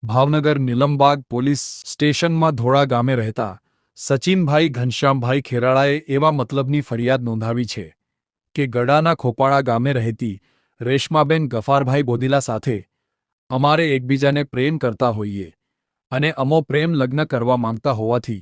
Bhavnagar Nilambag police સ્ટેશનમાં ધોળા ગામે રહેતા સચિનભાઈ ઘનશ્યામભાઈ ખેરાળાએ એવા મતલબની ફરિયાદ નોંધાવી છે કે ગડાના ખોપાળા ગામે રહેતી રેશમાબેન ગફારભાઈ બોદિલા સાથે અમારે એકબીજાને પ્રેમ કરતા હોઈએ અને અમો પ્રેમ લગ્ન કરવા માંગતા હોવાથી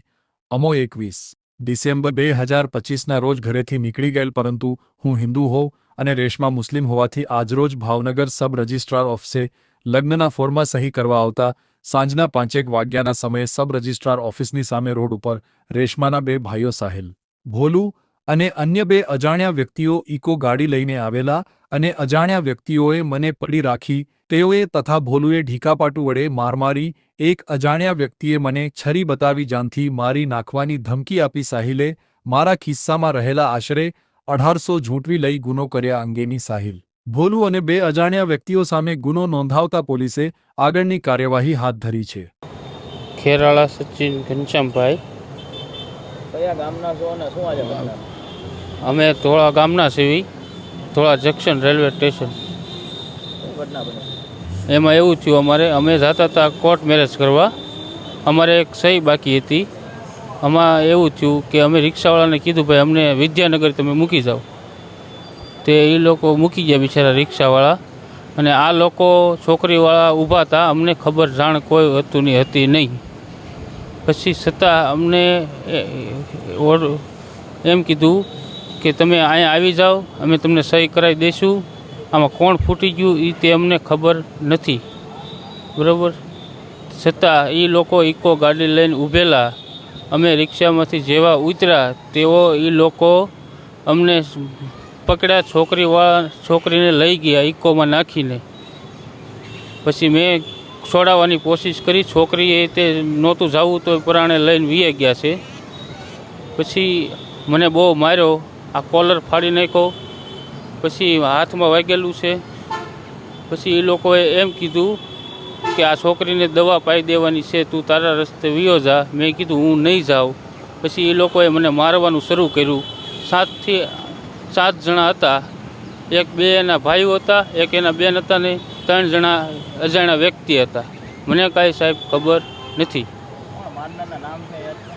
અમો 21 ડિસેમ્બર 2025ના રોજ ઘરેથી નીકળી ગયેલ, પરંતુ હું હિન્દુ હોઉં અને રેશમા મુસ્લિમ હોવાથી આજરોજ ભાવનગર સબ રજિસ્ટ્રાર ઓફિસે લગ્નના ફોર્મમાં સહી કરવા આવતા સાંજના 5 વાગ્યાના સમયે સબ રજિસ્ટ્રાર ઓફિસની સામે રોડ ઉપર રેશમાના 2 ભાઈઓ સાહિલ, ભોલુ અને અન્ય 2 અજાણ્યા વ્યક્તિઓ ઇકો ગાડી લઈને આવેલા અને અજાણ્યા વ્યક્તિઓએ મને પકડી રાખી. તેઓએ તથા ભોલુએ ઢીકાપાટું વડે માર મારી. એક અજાણ્યા વ્યક્તિએ મને છરી બતાવી જાનથી મારી નાખવાની ધમકી આપી. સાહિલે મારા ખિસ્સામાં રહેલા આશરે 1800 ઝૂંટવી લઈ ગુનો કર્યા અંગેની સાહિલ, ભોલુ અને 2 અજાણ્યા વ્યક્તિઓ સામે ગુનો નોંધાવતા પોલીસે આગળની કાર્યવાહી હાથ ધરી છે. ખેરાળા સચિન ઘનશ્યામભાઈ. કયા ગામના છો અને શું આજે બન્યું? અમે ધોળા ગામના છીએ, ધોળા જંકશન રેલવે સ્ટેશન. શું ઘટના બની? એમાં એવું થયું, અમે જતા હતા કોર્ટ મેરેજ કરવા. અમારે એક સહી બાકી હતી. આમાં એવું થયું કે અમે રિક્ષાવાળાને કીધું, ભાઈ અમને વિદ્યાનગર તમે મૂકી જાઓ. તે એ લોકો મૂકી ગયા બિચારા રિક્ષાવાળા, અને આ લોકો છોકરીવાળા ઊભા હતા. અમને ખબર જાણ કોઈ હતી નહીં. પછી છતાં અમને એમ કીધું કે તમે અહીંયા આવી જાઓ, અમે તમને સહી કરાવી દઈશું. આમાં કોણ ફૂટી ગયું એ તે અમને ખબર નથી, બરાબર. છતાં એ લોકો ઇકો ગાડી લઈને ઊભેલા. અમે રિક્ષામાંથી જેવા ઉતર્યા તેઓ એ લોકો અમને પકડ્યા. છોકરીને લઈ ગયા ઇકોમાં નાખીને. પછી મેં છોડાવવાની કોશિશ કરી. છોકરીએ તે નહોતું જવું તો પરાણે લઈને વીએ ગયા છે. પછી મને બહુ માર્યો, આ કોલર ફાડી નાખ્યો, પછી હાથમાં વાગેલું છે. પછી એ લોકોએ એમ કીધું કે આ છોકરીને દવા પાઈ દેવાની છે, તું તારા રસ્તે વિયો જા. મેં કીધું હું નહીં જાઉં. પછી એ લોકોએ મને મારવાનું શરૂ કર્યું. 7 જણા હતા. 2 એના ભાઈઓ હતા, 1 એના બેન હતા ને 3 જણા અજાણ્યા વ્યક્તિ હતા. મને કાંઈ સાહેબ ખબર નથી. મારનારના નામ છે યાદ છે?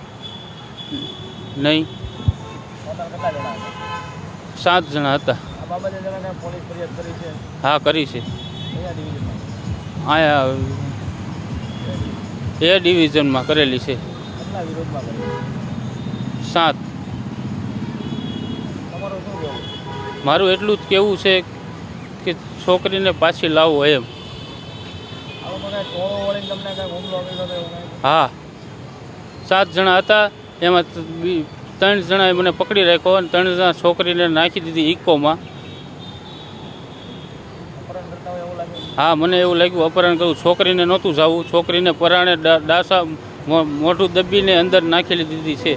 નહીં. ટોટલ કેટલા જણા હતા? 7 જણા હતા. આ બાબતે તમે પોલીસ ફરિયાદ કરી છે? હા, કરી છે. કયા ડિવિઝનમાં? અહીંયા એ ડિવિઝનમાં કરેલી છે. કેટલા વિરોધમાં કરી? 7. તમારું શું કહેવું? મારું એટલું જ કહેવું છે કે છોકરીને પાછી લાવો એમ. આ લોકો કાંઈ ટોળો વળીને તમને કાંઈ હુમલો કર્યો હતો એવું કાંઈ? હા, 7 જણા હતા. એમાં 3 જણાએ મને પકડી રાખ્યો અને 3 જણા છોકરીને નાખી દીધી ઇકોમાં. અપહરણ કરતા હોય એવું લાગ્યું? હા, મને એવું લાગ્યું અપહરણ કરવું. છોકરીને નહોતું જવું. છોકરીને પરાણે ડાસા મોઢું દબીને અંદર નાખી દીધી છે.